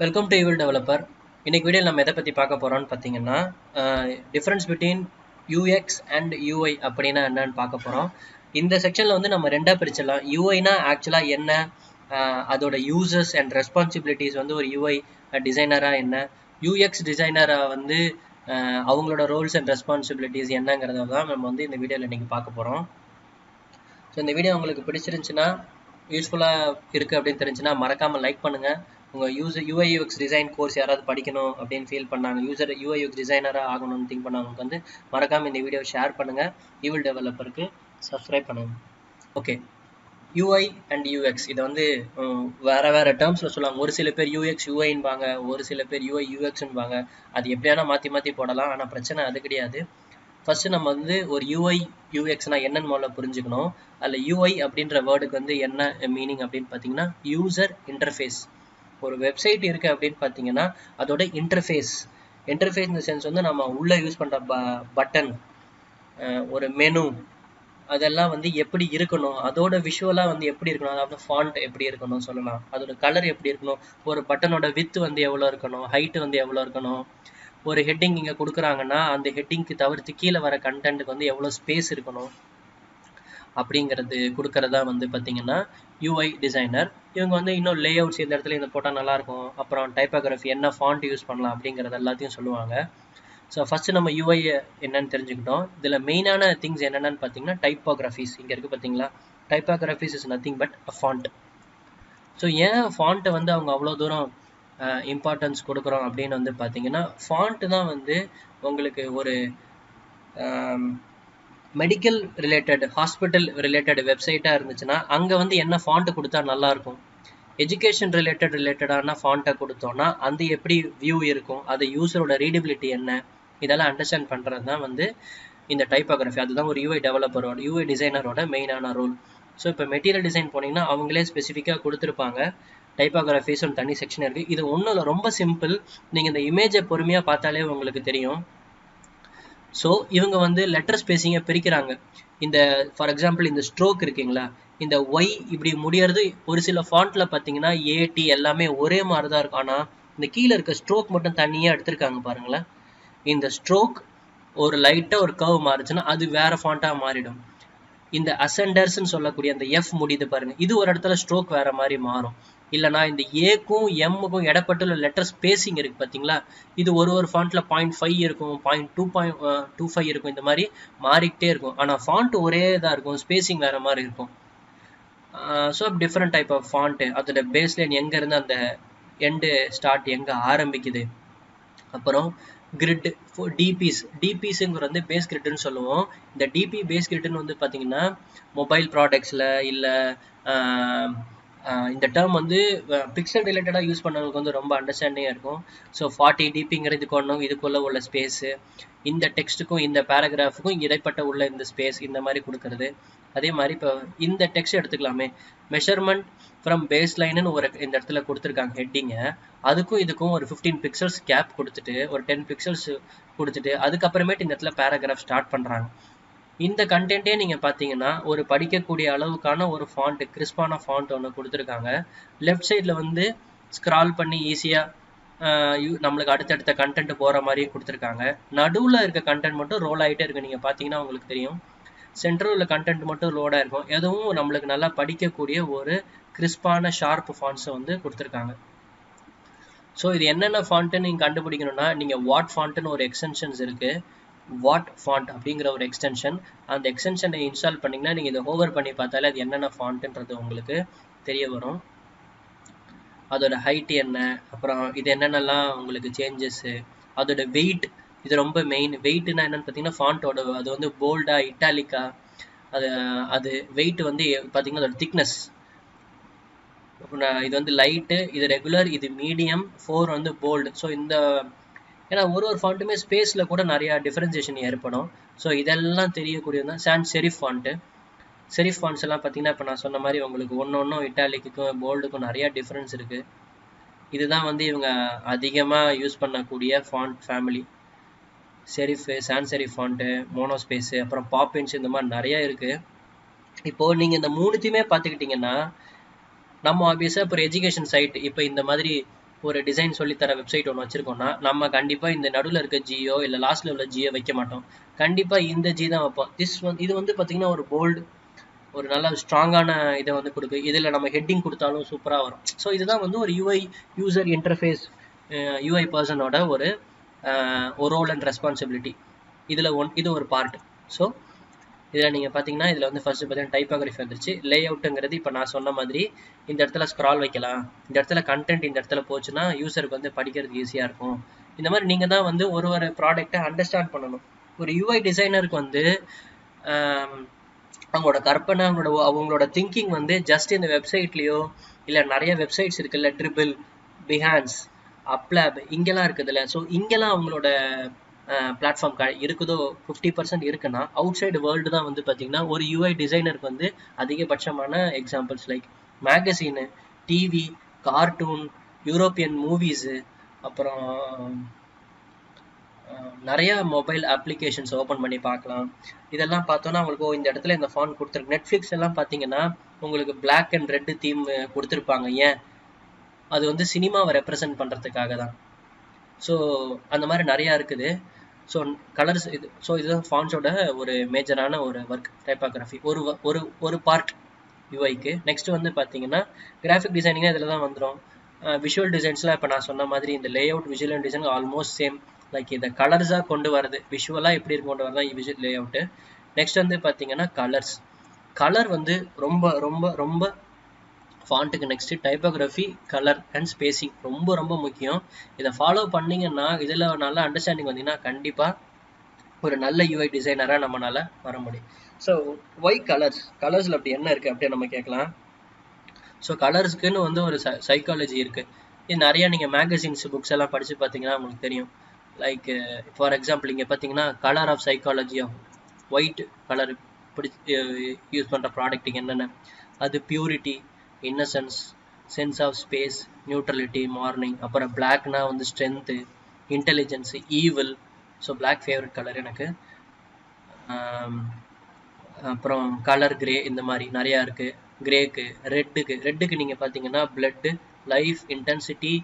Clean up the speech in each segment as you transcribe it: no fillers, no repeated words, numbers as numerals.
Welcome to evil developer. இன்னைக்கு video நம்ம எதை பற்றி பார்க்க போகிறோம்னு பார்த்தீங்கன்னா difference between UX and UI அப்படின்னா என்னன்னு பார்க்க போகிறோம். இந்த செக்ஷனில் வந்து நம்ம ரெண்டாக பிரிச்சிடலாம். யூஐனா ஆக்சுவலாக என்ன, அதோட யூசர்ஸ் அண்ட் ரெஸ்பான்சிபிலிட்டிஸ் வந்து ஒரு யூஐ டிசைனராக என்ன, யூஎக்ஸ் டிசைனராக வந்து அவங்களோட ரோல்ஸ் அண்ட் ரெஸ்பான்சிபிலிட்டிஸ் என்னங்கிறத தான் நம்ம வந்து இந்த வீடியோவில் இன்றைக்கி பார்க்க போகிறோம். ஸோ இந்த வீடியோ உங்களுக்கு பிடிச்சிருந்துச்சுன்னா, யூஸ்ஃபுல்லாக இருக்குது அப்படின்னு தெரிஞ்சுன்னா மறக்காமல் லைக் பண்ணுங்கள். உங்கள் யூஐ யூஎக்ஸ் டிசைன் கோர்ஸ் யாராவது படிக்கணும் அப்படின்னு ஃபீல் பண்ணாங்க, யூஐ யூஎக்ஸ் டிசைனராக ஆகணும்னு திங்க் பண்ணவங்களுக்கு வந்து மறக்காமல் இந்த வீடியோ ஷேர் பண்ணுங்கள். ஈவில் டெவலப்பருக்கு சப்ஸ்கிரைப் பண்ணுங்கள். ஓகே, யூஐ அண்ட் யூஎக்ஸ் இதை வந்து வேறு டேர்ம்ஸில் சொல்லுவாங்க. ஒரு சில பேர் யூஎக்ஸ் யூஐன்பாங்க, ஒரு சில பேர் யூஐ யூஎக்ஸ்ன்பாங்க. அது எப்படியானா மாற்றி போடலாம். ஆனால் பிரச்சனை அது கிடையாது. ஃபஸ்ட்டு நம்ம வந்து ஒரு யூஐ யூஎக்ஸ்னால் என்னன்னு முதல்ல புரிஞ்சுக்கணும். அதில் யூஐ அப்படின்ற வேர்டுக்கு வந்து என்ன மீனிங் அப்படின்னு பார்த்தீங்கன்னா யூசர் இன்டர்ஃபேஸ். ஒரு வெப்சைட் இருக்குது அப்படின்னு பார்த்தீங்கன்னா அதோட இன்டர்ஃபேஸ் இந்த சென்ஸ் வந்து நம்ம உள்ளே யூஸ் பண்ணுற பட்டன், ஒரு மெனு, அதெல்லாம் வந்து எப்படி இருக்கணும், அதோட விஷுவலாக வந்து எப்படி இருக்கணும், அதாவது ஃபாண்ட் எப்படி இருக்கணும் சொல்லலாம், அதோட கலர் எப்படி இருக்கணும், ஒரு பட்டனோட வித்து வந்து எவ்வளோ இருக்கணும், ஹைட்டு வந்து எவ்வளோ இருக்கணும், ஒரு ஹெட்டிங் இங்கே கொடுக்குறாங்கன்னா அந்த ஹெட்டிங்க்கு தவிர்த்து கீழே வர கண்டென்ட்டுக்கு வந்து எவ்வளோ ஸ்பேஸ் இருக்கணும் அப்படிங்கிறது கொடுக்கறதா வந்து பார்த்தீங்கன்னா யூஐ டிசைனர். இவங்க வந்து இன்னும் லே அவுட்ஸ் இந்த இடத்துல இந்த போட்டால் நல்லாயிருக்கும், அப்புறம் டைப்போகிராஃபி என்ன ஃபாண்ட் யூஸ் பண்ணலாம் அப்படிங்கிறது எல்லாத்தையும் சொல்லுவாங்க. ஸோ ஃபஸ்ட்டு நம்ம யூஐ என்னன்னு தெரிஞ்சுக்கிட்டோம். இதில் மெயினான திங்ஸ் என்னென்னு பார்த்தீங்கன்னா டைப்போகிராஃபிஸ் இங்கே இருக்குது பார்த்தீங்களா. Typographies is nothing but a font. So ஏன் ஃபாண்ட்டை வந்து அவங்க அவ்வளோ தூரம் இம்பார்ட்டன்ஸ் கொடுக்குறோம் அப்படின்னு வந்து பார்த்தீங்கன்னா, ஃபாண்ட்டு தான் வந்து உங்களுக்கு ஒரு மெடிக்கல் ரிலேட்டட், ஹாஸ்பிட்டல் ரிலேட்டட் வெப்சைட்டாக இருந்துச்சுன்னா அங்கே வந்து என்ன ஃபாண்ட்டு கொடுத்தா நல்லாயிருக்கும், எஜுகேஷன் ரிலேட்டடான ஃபாண்ட்டை கொடுத்தோன்னா அந்த எப்படி வியூ இருக்கும், அது யூஸரோட ரீடபிலிட்டி என்ன, இதெல்லாம் அண்டர்ஸ்டாண்ட் பண்ணுறது தான் வந்து இந்த டைப்போகிராஃபி. அதுதான் ஒரு யூஐ டெவலப்பரோட, யூஐ டிசைனரோட மெயினான ரோல். ஸோ இப்போ மெட்டீரியல் டிசைன் போனீங்கன்னா அவங்களே ஸ்பெசிஃபிக்காக கொடுத்துருப்பாங்க. டைப்போகிராஃபிஸ் ஒரு தனி செக்ஷன் இருக்குது. இது ஒன்றும் இல்லை, ரொம்ப சிம்பிள். நீங்கள் இந்த இமேஜை பொறுமையாக பார்த்தாலே உங்களுக்கு தெரியும். ஸோ இவங்க வந்து லெட்டர் ஸ்பேஸிங்கை பிரிக்கிறாங்க. இந்த ஃபார் எக்ஸாம்பிள் இந்த ஸ்ட்ரோக் இருக்குங்களா, இந்த ஒய் இப்படி முடியறது ஒரு சில ஃபாண்ட்டில் பார்த்தீங்கன்னா ஏடி எல்லாமே ஒரே மாதிரி தான் இருக்கும். ஆனால் இந்த கீழே இருக்க ஸ்ட்ரோக் மட்டும் தனியாக எடுத்திருக்காங்க பாருங்களேன். இந்த ஸ்ட்ரோக் ஒரு லைட்டாக ஒரு கர்வ் மாறுச்சுன்னா அது வேற ஃபாண்ட்டாக மாறிடும். இந்த அசெண்டர்ஸ்ன்னு சொல்லக்கூடிய அந்த எஃப் முடியுது பாருங்க, இது ஒரு இடத்துல ஸ்ட்ரோக் வேற மாதிரி மாறும். இல்லைனா இந்த ஏக்கும் எம்முக்கும் இடப்பட்டுள்ள லெட்டர் ஸ்பேசிங் இருக்குது பார்த்தீங்களா, இது ஒரு ஃபாண்ட்டில் 0.5 இருக்கும், 0.25 இருக்கும், இந்த மாதிரி மாறிக்கிட்டே இருக்கும். ஆனால் ஃபாண்ட் ஒரே இதாக இருக்கும், ஸ்பேசிங் வேறு மாதிரி இருக்கும். So different type of font, அதோட பேஸ்லைன் எங்கேருந்து அந்த எண்டு ஸ்டார்ட் எங்கே ஆரம்பிக்குது. அப்புறம் கிரிட், டிபிஸுங்கிறது வந்து பேஸ் கிரிட்னு சொல்லுவோம். இந்த டிபி பேஸ் கிரிட்னு வந்து பார்த்தீங்கன்னா மொபைல் ப்ராடக்ட்ஸில் இல்லை இந்த டேர்ம் வந்து பிக்சல் ரிலேட்டடாக யூஸ் பண்ணவங்களுக்கு வந்து ரொம்ப அண்டர்ஸ்டாண்டிங்காக இருக்கும். ஸோ 40 டிபிங்கிறது ஒன்றும் இதுக்குள்ளே உள்ள ஸ்பேஸு, இந்த டெக்ஸ்ட்டுக்கும் இந்த பேராகிராஃபுக்கும் இடைப்பட்ட உள்ள இந்த ஸ்பேஸ், இந்த மாதிரி கொடுக்கறது. அதே மாதிரி இப்போ இந்த டெக்ஸ்ட் எடுத்துக்கலாமே, மெஷர்மெண்ட் ஃப்ரம் பேஸ் லைனுன்னு ஒரு இந்த இடத்துல கொடுத்துருக்காங்க ஹெட்டிங்கை, அதுக்கும் இதுக்கும் ஒரு 15 பிக்சல்ஸ் கேப் கொடுத்துட்டு ஒரு 10 பிக்சல்ஸ் கொடுத்துட்டு அதுக்கப்புறமேட்டு இந்த இடத்துல பேராகிராஃப் ஸ்டார்ட் பண்ணுறாங்க. இந்த கண்டென்ட்டே நீங்கள் பார்த்தீங்கன்னா ஒரு படிக்கக்கூடிய அளவுக்கான ஒரு ஃபாண்ட், கிறிஸ்பான ஃபாண்ட் ஒன்று கொடுத்துருக்காங்க. லெஃப்ட் சைடில் வந்து ஸ்க்ரால் பண்ணி ஈஸியாக நம்மளுக்கு அடுத்தடுத்த கண்டென்ட் போகிற மாதிரியும் கொடுத்துருக்காங்க. நடுவில் இருக்க கண்டென்ட் மட்டும் ரோல் ஆகிட்டே இருக்குது. நீங்கள் பார்த்தீங்கன்னா உங்களுக்கு தெரியும், சென்டரில் உள்ள கண்டென்ட் மட்டும் லோடாக இருக்கும். எதுவும் நம்மளுக்கு நல்லா படிக்கக்கூடிய ஒரு கிறிஸ்பான ஷார்ப் ஃபாண்ட்ஸை வந்து கொடுத்துருக்காங்க. ஸோ இது என்னென்ன ஃபாண்ட்டுன்னு நீங்கள் கண்டுபிடிக்கணும்னா, நீங்கள் வாட் ஃபாண்ட்டுன்னு ஒரு எக்ஸ்டென்ஷன்ஸ் இருக்குது. வாட் ஃபாண்ட் அப்படிங்கிற ஒரு எக்ஸ்டென்ஷன், அந்த எக்ஸ்டென்ஷனை இன்ஸ்டால் பண்ணிங்கன்னா நீங்கள் இதை ஹோவர் பண்ணி பார்த்தாலே அது என்னென்ன ஃபாண்ட்டுன்றது உங்களுக்கு தெரிய வரும். அதோட ஹைட் என்ன, அப்புறம் இது என்னென்னலாம் உங்களுக்கு சேஞ்சஸ்ஸு, அதோட வெயிட், இது ரொம்ப மெயின். வெயிட்னா என்னென்னு பார்த்தீங்கன்னா ஃபாண்ட்டோட அது வந்து போல்டாக இட்டாலிக்கா, அது வெயிட் வந்து பார்த்தீங்கன்னா அதோட திக்னஸ், இது வந்து லைட்டு, இது ரெகுலர், இது மீடியம், 4 வந்து போல்டு. ஸோ இந்த ஏன்னா ஒரு ஃபாண்ட்டுமே ஸ்பேஸில் கூட நிறையா டிஃப்ரென்சியேஷன் ஏற்படும். ஸோ இதெல்லாம் தெரியக்கூடியது தான் chance serif font. Sheriff fonts எல்லாம் பார்த்தீங்கன்னா இப்போ நான் சொன்ன மாதிரி உங்களுக்கு ஒன்றும் இட்டாலிக்குக்கும் போல்டுக்கும் நிறையா டிஃப்ரென்ஸ் இருக்குது. இதுதான் வந்து இவங்க அதிகமாக யூஸ் பண்ணக்கூடிய font family. Serif, sans serif font, monospace, அப்புறம் பாப்பின்ஸ், இந்த மாதிரி நிறையா இருக்குது. இப்போது நீங்கள் இந்த மூணுத்தையுமே பார்த்துக்கிட்டிங்கன்னா நம்ம ஆப்வியஸாக இப்போ ஒரு எஜுகேஷன் சைட், இப்போ இந்த மாதிரி ஒரு டிசைன் சொல்லித்தர வெப்சைட் ஒன்று வச்சிருக்கோம்னா நம்ம கண்டிப்பாக இந்த நடுவில் இருக்க ஜியோ இல்லை லாஸ்ட்ல உள்ள ஜியோ வைக்க மாட்டோம். கண்டிப்பாக இந்த ஜி தான் வைப்போம். இது வந்து பார்த்தீங்கன்னா ஒரு போல்டு, ஒரு நல்ல ஸ்ட்ராங்கான இதை வந்து கொடுக்கு. இதில் நம்ம ஹெட்டிங் கொடுத்தாலும் சூப்பராக வரும். ஸோ இதுதான் வந்து ஒரு யூஐ யூசர் இன்டர்ஃபேஸ் யூஐ பர்சனோட ஒரு ரோல் அண்ட் ரெஸ்பான்சிபிலிட்டி. இது ஒரு பார்ட். ஸோ இதில் நீங்கள் பார்த்தீங்கன்னா இதில் வந்து ஃபர்ஸ்ட் பார்த்தீங்கன்னா டைப்போகிராஃபி வந்துருச்சு. லே அவுட்டுங்கிறது இப்போ நான் சொன்ன மாதிரி இந்த இடத்துல ஸ்க்ரால் வைக்கலாம், இந்த இடத்துல கண்டென்ட் இந்த இடத்துல போச்சுன்னா யூசருக்கு வந்து படிக்கிறதுக்கு ஈஸியாக இருக்கும். இந்த மாதிரி நீங்கள் தான் வந்து ஒரு ப்ராடக்டை அண்டர்ஸ்டாண்ட் பண்ணணும். ஒரு யூஐ டிசைனருக்கு வந்து அவங்களோட கற்பனை, அவங்களோட திங்கிங் வந்து ஜஸ்ட் இந்த வெப்சைட்லேயோ இல்லை நிறைய வெப்சைட்ஸ் இருக்குல்ல, ட்ரிபிள், பிஹான்ஸ், அப்லேப், இங்கெல்லாம் இருக்குதுல்ல. ஸோ இங்கெல்லாம் அவங்களோட பிளாட்ஃபார்ம் இருக்குதோ 50% இருக்குன்னா, அவுட் சைடு வேர்ல்டு தான் வந்து பார்த்தீங்கன்னா ஒரு யூஐ டிசைனருக்கு வந்து அதிகபட்சமான examples like மேகசினு, TV, cartoon, European movies, அப்புறம் நிறைய மொபைல் அப்ளிகேஷன்ஸ் ஓப்பன் பண்ணி பார்க்கலாம். இதெல்லாம் பார்த்தோன்னா உங்களுக்கு இந்த இடத்துல இந்த ஃபாண்ட் கொடுத்துருக்கு. நெட்ஃப்ளிக்ஸ் எல்லாம் பார்த்தீங்கன்னா உங்களுக்கு பிளாக் அண்ட் ரெட் தீம் கொடுத்துருப்பாங்க. ஏன்? அது வந்து சினிமாவை ரெப்ரசன்ட் பண்ணுறதுக்காக தான். ஸோ அந்த மாதிரி நிறையா இருக்குது. ஸோ கலர்ஸ் இதுதான் ஃபாண்ட்ஸோட ஒரு மேஜரான ஒரு ஒர்க். டைப்போகிராஃபி ஒரு பார்ட் யூஐக்கு. நெக்ஸ்ட் வந்து பார்த்தீங்கன்னா கிராஃபிக் டிசைனிங்காக இதில் தான் வந்துடும். விஷுவல் டிசைன்ஸ்லாம் இப்போ நான் சொன்ன மாதிரி இந்த lay out, visual design almost same. Like இதை கலர்ஸாக கொண்டு வரது, விஷுவலாக எப்படி கொண்டு வரதா விஷுவல் லே அவுட்டு. நெக்ஸ்ட் வந்து பார்த்தீங்கன்னா கலர் வந்து ரொம்ப ரொம்ப ரொம்ப ஃபாண்ட்டுக்கு next typography, colour and spacing ரொம்ப ரொம்ப முக்கியம். இதை ஃபாலோ பண்ணிங்கன்னா, இதில் நல்ல அண்டர்ஸ்டாண்டிங் வந்தீங்கன்னா கண்டிப்பாக ஒரு நல்ல யூஐ டிசைனராக நம்மளால வர முடியும். ஸோ ஒய் கலர்ஸில் அப்படி என்ன இருக்குது அப்படியே நம்ம கேட்கலாம். ஸோ கலர்ஸ்க்குன்னு வந்து ஒரு சைக்காலஜி இருக்குது. இது நிறையா நீங்கள் மேகசின்ஸ், புக்ஸ் எல்லாம் படித்து பார்த்தீங்கன்னா உங்களுக்கு தெரியும். லைக் ஃபார் எக்ஸாம்பிள் இங்கே பார்த்தீங்கன்னா colour of psychology of white colour use பண்ணுற ப்ராடக்ட்டுக்கு என்னென்ன, அது purity, innocence, sense of space, neutrality, morning. அப்புறம் பிளாக்னா வந்து strength, intelligence, evil. So black favourite colour எனக்கு. அப்புறம் கலர் கிரே, இந்த மாதிரி நிறையா இருக்குது. கிரேக்கு, ரெட்டுக்கு நீங்கள் பார்த்தீங்கன்னா பிளட்டு, லைஃப், இன்டென்சிட்டி,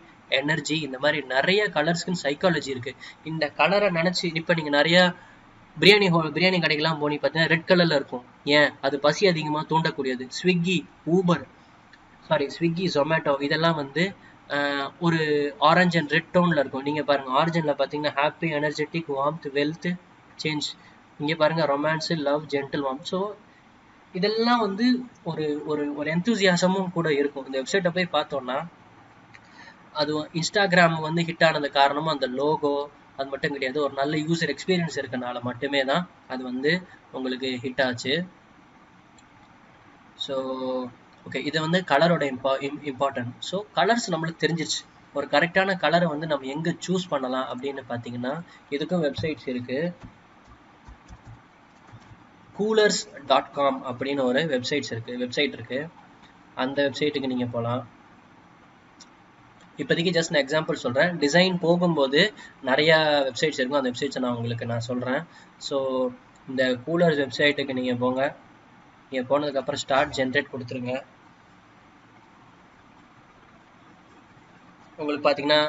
எனர்ஜி, இந்த மாதிரி நிறைய கலர்ஸ்க்குன்னு சைக்காலஜி இருக்குது. இந்த கலரை நினச்சி இப்போ நீங்கள் நிறையா பிரியாணி கடைக்கெல்லாம் போனி பார்த்தீங்கன்னா ரெட் கலரில் இருக்கும். ஏன்? அது பசி அதிகமாக தூண்டக்கூடியது. ஸ்விக்கி, ஜொமேட்டோ இதெல்லாம் வந்து ஒரு ஆரஞ்ச் அண்ட் ரெட் டோனில் இருக்கும். நீங்கள் பாருங்கள், ஆரஞ்சில் பார்த்தீங்கன்னா happy, energetic, warmth, wealth, change. இங்கே பாருங்கள் romance, love, gentle, warm. So இதெல்லாம் வந்து ஒரு ஒரு ஒரு எந்தூசியாசமும் கூட இருக்கும். இந்த வெப்சைட்டை போய் பார்த்தோன்னா அது இன்ஸ்டாகிராம் வந்து ஹிட் ஆனது காரணமும் அந்த லோகோ அது மட்டும் கிடையாது, ஒரு நல்ல யூசர் எக்ஸ்பீரியன்ஸ் இருக்கனால மட்டுமே தான் அது வந்து உங்களுக்கு ஹிட் ஆச்சு. ஸோ ஓகே, இதை வந்து கலரோட இம்பார்ட்டன்ட். ஸோ கலர்ஸ் நம்மளுக்கு தெரிஞ்சிச்சு. ஒரு கரெக்டான கலரை வந்து நம்ம எங்கே சூஸ் பண்ணலாம் அப்படின்னு பார்த்தீங்கன்னா இதுக்கும் வெப்சைட்ஸ் இருக்குது. coolers.com அப்படின்னு ஒரு வெப்சைட் இருக்குது. அந்த வெப்சைட்டுக்கு நீங்கள் போகலாம். இப்போதைக்கு ஜஸ்ட் நான் எக்ஸாம்பிள் சொல்கிறேன். டிசைன் போகும்போது நிறையா வெப்சைட்ஸ் இருக்கும். அந்த வெப்சைட்ஸை நான் சொல்கிறேன். ஸோ இந்த கூலர்ஸ் வெப்சைட்டுக்கு நீங்கள் போங்க. நீங்கள் போனதுக்கப்புறம் ஸ்டார்ட் ஜென்ரேட் கொடுத்துருங்க. உங்களுக்கு பார்த்தீங்கன்னா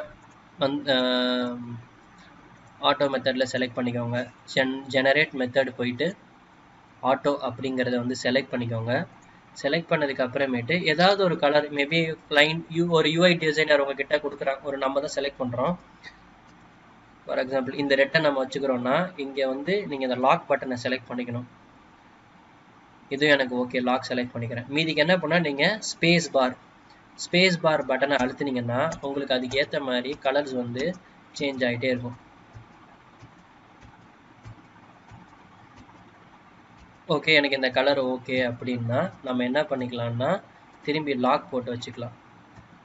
ஆட்டோ மெத்தடில் செலக்ட் பண்ணிக்கோங்க. ஜெனரேட் மெத்தட் போயிட்டு ஆட்டோ அப்படிங்கிறத வந்து செலக்ட் பண்ணிக்கோங்க. செலக்ட் பண்ணதுக்கு அப்புறமேட்டு ஏதாவது ஒரு கலர், மேபி ஒரு யூஐ டிசைனர் உங்ககிட்ட கொடுக்குறாங்க, ஒரு நம்ம தான் செலக்ட் பண்ணுறோம். ஃபார் எக்ஸாம்பிள் இந்த ரெட்டை நம்ம வச்சுக்கிறோன்னா இங்கே வந்து நீங்கள் இந்த லாக் பட்டனை செலக்ட் பண்ணிக்கணும். இதுவும் எனக்கு ஓகே, லாக் செலக்ட் பண்ணிக்கிறேன். மீதிக்கு என்ன பண்ணால் நீங்கள் ஸ்பேஸ் பார் பட்டனை அழுத்தினீங்கன்னா உங்களுக்கு அதுக்கு ஏற்ற மாதிரி கலர்ஸ் வந்து சேஞ்ச் ஆகிட்டே இருக்கும். ஓகே, எனக்கு இந்த கலர் ஓகே அப்படின்னா நம்ம என்ன பண்ணிக்கலாம்னா திரும்பி லாக் போட்டு வச்சுக்கலாம்.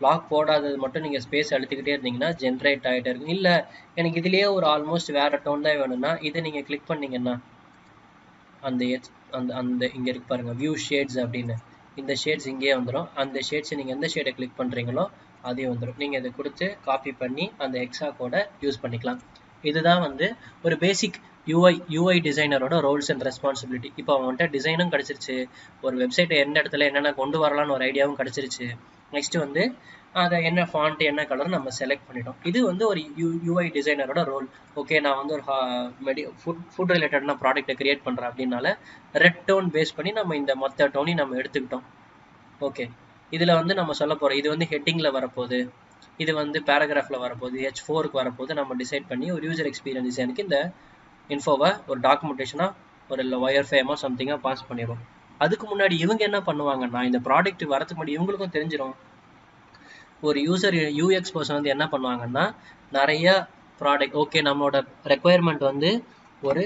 லாக் போடாதது மட்டும் நீங்கள் ஸ்பேஸ் அழுத்திக்கிட்டே இருந்தீங்கன்னா ஜென்ரேட் ஆகிட்டே இருக்கும். இல்லை எனக்கு இதுலேயே ஒரு ஆல்மோஸ்ட் வேறு டோன் தான் வேணும்னா இதை நீங்கள் கிளிக் பண்ணிங்கன்னா அந்த இங்கே இருக்கு பாருங்கள், வியூ ஷேட்ஸ் அப்படின்னு. இந்த ஷேட்ஸ் இங்கேயே வந்துடும். அந்த ஷேட்ஸை நீங்கள் எந்த ஷேடை கிளிக் பண்ணுறீங்களோ அதே வந்துடும். நீங்கள் இதை கொடுத்து காப்பி பண்ணி அந்த எக்ஸா கோடை யூஸ் பண்ணிக்கலாம். இதுதான் வந்து ஒரு பேசிக் யூஐ டிசைனரோட ரோல்ஸ் அண்ட் ரெஸ்பான்சிபிலிட்டி. இப்போ அவங்கள்ட்ட டிசைனும் கிடச்சிருச்சு, ஒரு வெப்சைட்டை எந்த இடத்துல என்னென்ன கொண்டு வரலான்னு ஒரு ஐடியாவும் கிடச்சிருச்சு. நெக்ஸ்ட்டு வந்து அதை என்ன ஃபாண்ட் என்ன கலர் நம்ம செலக்ட் பண்ணிட்டோம். இது வந்து ஒரு யூஐ டிசைனரோட ரோல். ஓகே, நான் வந்து ஒரு ஃபுட் ரிலேட்டடான ப்ராடக்ட்டை கிரியேட் பண்ணுறேன் அப்படின்னால ரெட் டோன் பேஸ் பண்ணி நம்ம இந்த மொத்த டோனையும் நம்ம எடுத்துக்கிட்டோம். ஓகே, இதில் வந்து நம்ம சொல்ல போகிறோம், இது வந்து ஹெட்டிங்கில் வரப்போகுது, இது வந்து பேராகிராஃபில் வரப்போகுது, H4க்கு வரப்போகுது. நம்ம டிசைட் பண்ணி ஒரு யூசர் எக்ஸ்பீரியன்ஸ் டிசைனுக்கு இந்த இன்ஃபோவை ஒரு டாக்குமெண்டேஷனாக ஒரு ஒயர் ஃப்ரேமாக சம்திங்காக பாஸ் பண்ணிடுவோம். அதுக்கு முன்னாடி இவங்க என்ன பண்ணுவாங்கன்னா, இந்த ப்ராடக்ட் வரதுக்கு முன்னாடி இவங்களுக்கும் தெரிஞ்சிடும். ஒரு யூசர் யூஎக்ஸ் பர்சன் வந்து என்ன பண்ணுவாங்கன்னா, நிறைய ப்ராடக்ட், ஓகே நம்மளோட ரெக்குயர்மெண்ட் வந்து ஒரு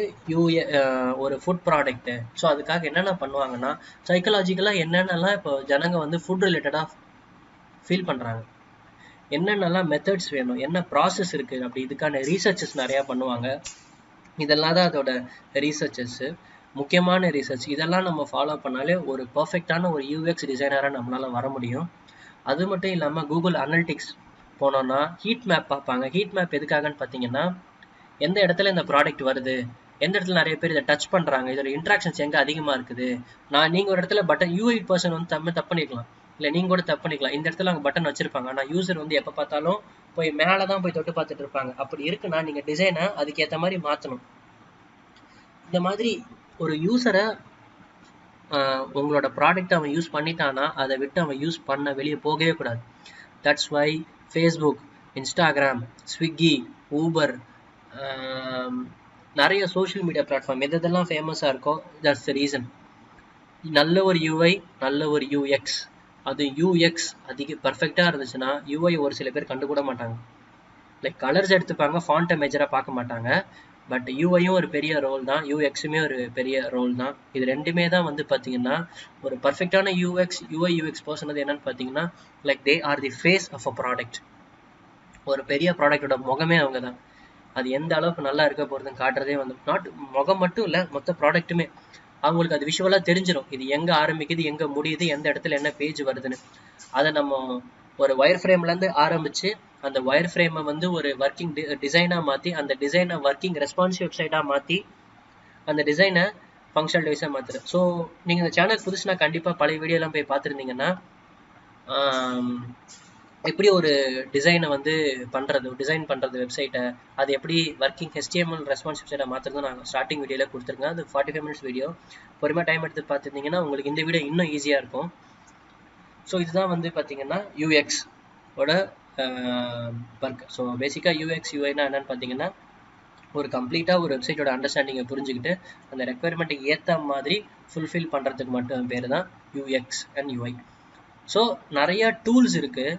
ஒரு ஃபுட் ப்ராடக்ட்டு. ஸோ அதுக்காக என்னென்ன பண்ணுவாங்கன்னா, சைக்கலாஜிக்கலாக என்னென்னலாம் இப்போ ஜனங்க வந்து ஃபுட் ரிலேட்டடாக ஃபீல் பண்ணுறாங்க, என்னென்னலாம் மெத்தட்ஸ் வேணும், என்ன ப்ராசஸ் இருக்குது, அப்படி இதுக்கான ரீசர்ச்சஸ் நிறையா பண்ணுவாங்க. இதெல்லாம் தான் அதோட ரீசர்ச்சஸ்ஸு, முக்கியமான ரிசர்ச். இதெல்லாம் நம்ம ஃபாலோ பண்ணாலே ஒரு பர்ஃபெக்டான ஒரு யூஎக்ஸ் டிசைனராக நம்மளால் வர முடியும். அது மட்டும் இல்லாமல் கூகுள் அனலிட்டிக்ஸ் போனோன்னா ஹீட் மேப் பார்ப்பாங்க. ஹீட் மேப் எதுக்காகன்னு பார்த்தீங்கன்னா, எந்த இடத்துல இந்த ப்ராடக்ட் வருது, எந்த இடத்துல நிறைய பேர் இதை டச் பண்ணுறாங்க, இதோட இன்ட்ராக்ஷன்ஸ் எங்கே அதிகமாக இருக்குது. நீங்கள் ஒரு இடத்துல பட்டன் யூஐ பர்சன் வந்து தப்பு பண்ணிக்கலாம், இல்லை நீங்கள் கூட தப்பு பண்ணிக்கலாம். இந்த இடத்துல அவங்க பட்டன் வச்சுருப்பாங்க, ஆனால் யூசர் வந்து எப்போ பார்த்தாலும் போய் மேலே தான் போய் தொட்டு பார்த்துட்டு இருப்பாங்க. அப்படி இருக்குன்னா நீங்கள் டிசைனை அதுக்கேற்ற மாதிரி மாற்றணும். இந்த மாதிரி ஒரு யூசரை உங்களோட ப்ராடக்ட் அவன் யூஸ் பண்ணிட்டானா அதை விட்டு அவன் யூஸ் பண்ண வெளியே போகவே கூடாது. That's why Facebook, Instagram, Swiggy, Uber, நிறைய சோஷியல் மீடியா பிளாட்ஃபார்ம் எதெல்லாம் ஃபேமஸாக இருக்கோ, தட்ஸ் த ரீசன். நல்ல ஒரு யூஐ, நல்ல ஒரு யூஎக்ஸ். அது யூஎக்ஸ் பர்ஃபெக்டாக இருந்துச்சுன்னா யூஐ ஒரு சில பேர் கண்டுக்கூட மாட்டாங்க. லைக் கலர்ஸ் எடுத்துப்பாங்க, ஃபாண்ட்டை மேஜராக பார்க்க மாட்டாங்க. பட் யூஐயும் ஒரு பெரிய ரோல் தான், யூஎக்ஸுமே ஒரு பெரிய ரோல் தான். இது ரெண்டுமே தான் வந்து பார்த்தீங்கன்னா ஒரு பர்ஃபெக்டான யூஎக்ஸ் பர்சன் வந்து என்னன்னு பார்த்தீங்கன்னா, like they are the face of a product. ஒரு பெரிய ப்ராடக்டோட முகமே அவங்க தான். அது எந்த அளவுக்கு நல்லா இருக்க போகிறதுன்னு காட்டுறதே வந்து முகம் மட்டும் இல்லை, மொத்த ப்ராடக்ட்டுமே அவங்களுக்கு அது விஷுவலாக தெரிஞ்சிடும். இது எங்கே ஆரம்பிக்குது, எங்கே முடியுது, எந்த இடத்துல என்ன பேஜ் வருதுன்னு. அதை நம்ம ஒரு ஒயர் ஃப்ரேம்லேருந்து ஆரம்பித்து அந்த ஒயர் ஃப்ரேமை வந்து ஒரு ஒர்க்கிங் டிசைனாக மாற்றி, அந்த டிசைனை ஒர்க்கிங் ரெஸ்பான்சிவ் வெப்சைட்டாக மாற்றி, அந்த டிசைனை ஃபங்க்ஷனல் டிவைஸாக மாற்றுறது. ஸோ நீங்கள் இந்த சேனல் புதுசுனா கண்டிப்பாக பழைய வீடியோலாம் போய் பார்த்துருந்தீங்கன்னா, எப்படி ஒரு டிசைனை வந்து டிசைன் பண்ணுறது வெப்சைட்டை, அது எப்படி ஒர்க்கிங் HTML ரெஸ்பான்ஸ் வெப்சைட்டை மாற்றுறது நான் ஸ்டார்டிங் வீடியோவில் கொடுத்துருக்கேன். அது 45 மினிட்ஸ் வீடியோ. பொறுமையாக டைம் எடுத்து பார்த்துருந்தீங்கன்னா உங்களுக்கு இந்த வீடியோ இன்னும் ஈஸியாக இருக்கும். ஸோ இதுதான் வந்து பார்த்தீங்கன்னா யூஎக்ஸ் ஓட ஒர்க். ஸோ பேசிக்காக யூஎக்ஸ் யூஐனா என்னென்னு பார்த்தீங்கன்னா, ஒரு கம்ப்ளீட்டாக ஒரு வெப்சைட்டோட அண்டர்ஸ்டாண்டிங்கை புரிஞ்சுக்கிட்டு அந்த ரெக்குயர்மெண்ட்டுக்கு ஏற்ற மாதிரி ஃபுல்ஃபில் பண்ணுறதுக்கு மட்டும் பேர் தான் யூஎக்ஸ் அண்ட் யூஐ. ஸோ நிறையா டூல்ஸ் இருக்குது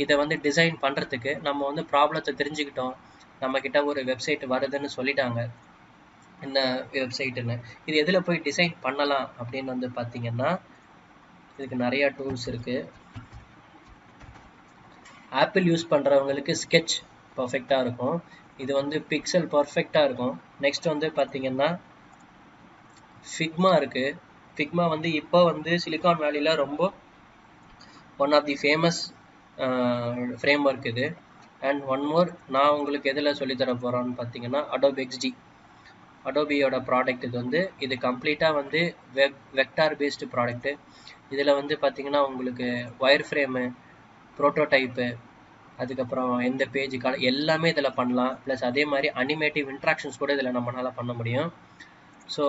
இதை வந்து டிசைன் பண்ணுறதுக்கு. நம்ம வந்து ப்ராப்ளத்தை தெரிஞ்சுக்கிட்டோம், நம்மக்கிட்ட ஒரு வெப்சைட் வருதுன்னு சொல்லிட்டாங்க, என்ன வெப்சைட்டுன்னு, இது எதில் போய் டிசைன் பண்ணலாம் அப்படின்னு வந்து பார்த்தீங்கன்னா, இதுக்கு நிறையா டூல்ஸ் இருக்குது. ஆப்பிள் யூஸ் பண்ணுறவங்களுக்கு ஸ்கெட்ச் பர்ஃபெக்டாக இருக்கும். இது வந்து பிக்சல் பர்ஃபெக்டாக இருக்கும். நெக்ஸ்ட் வந்து பார்த்தீங்கன்னா ஃபிக்மா இருக்குது. ஃபிக்மா வந்து இப்போ வந்து சிலிகான் வேலியில் ரொம்ப one of the famous framework இது. அண்ட் ஒன் மோர், நான் உங்களுக்கு எதில் சொல்லித்தர போகிறோன்னு பார்த்தீங்கன்னா அடோப் XD. அடோபியோட ப்ராடக்ட் இது வந்து, இது கம்ப்ளீட்டாக வந்து வெக்டார் பேஸ்டு ப்ராடக்ட்டு. இதில் வந்து பார்த்தீங்கன்னா உங்களுக்கு ஒயர் ஃப்ரேமு, ப்ரோட்டோடைப்பு, அதுக்கப்புறம் எந்த பேஜ் எல்லாமே இதில் பண்ணலாம். ப்ளஸ் அதே மாதிரி அனிமேட்டிவ் இன்ட்ராக்ஷன்ஸ் கூட இதில் நம்மளால் பண்ண முடியும். ஸோ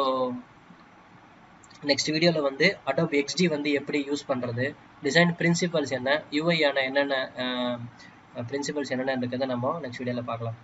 நெக்ஸ்ட் வீடியோவில் வந்து அடோப் XD வந்து எப்படி யூஸ் பண்ணுறது, டிசைன் பிரின்சிபல்ஸ் என்ன, யூஐ ஆன என்னென்ன பிரின்சிபல்ஸ் என்னென்ன இருக்கிறத நம்ம நெக்ஸ்ட் வீடியோவில் பார்க்கலாம்.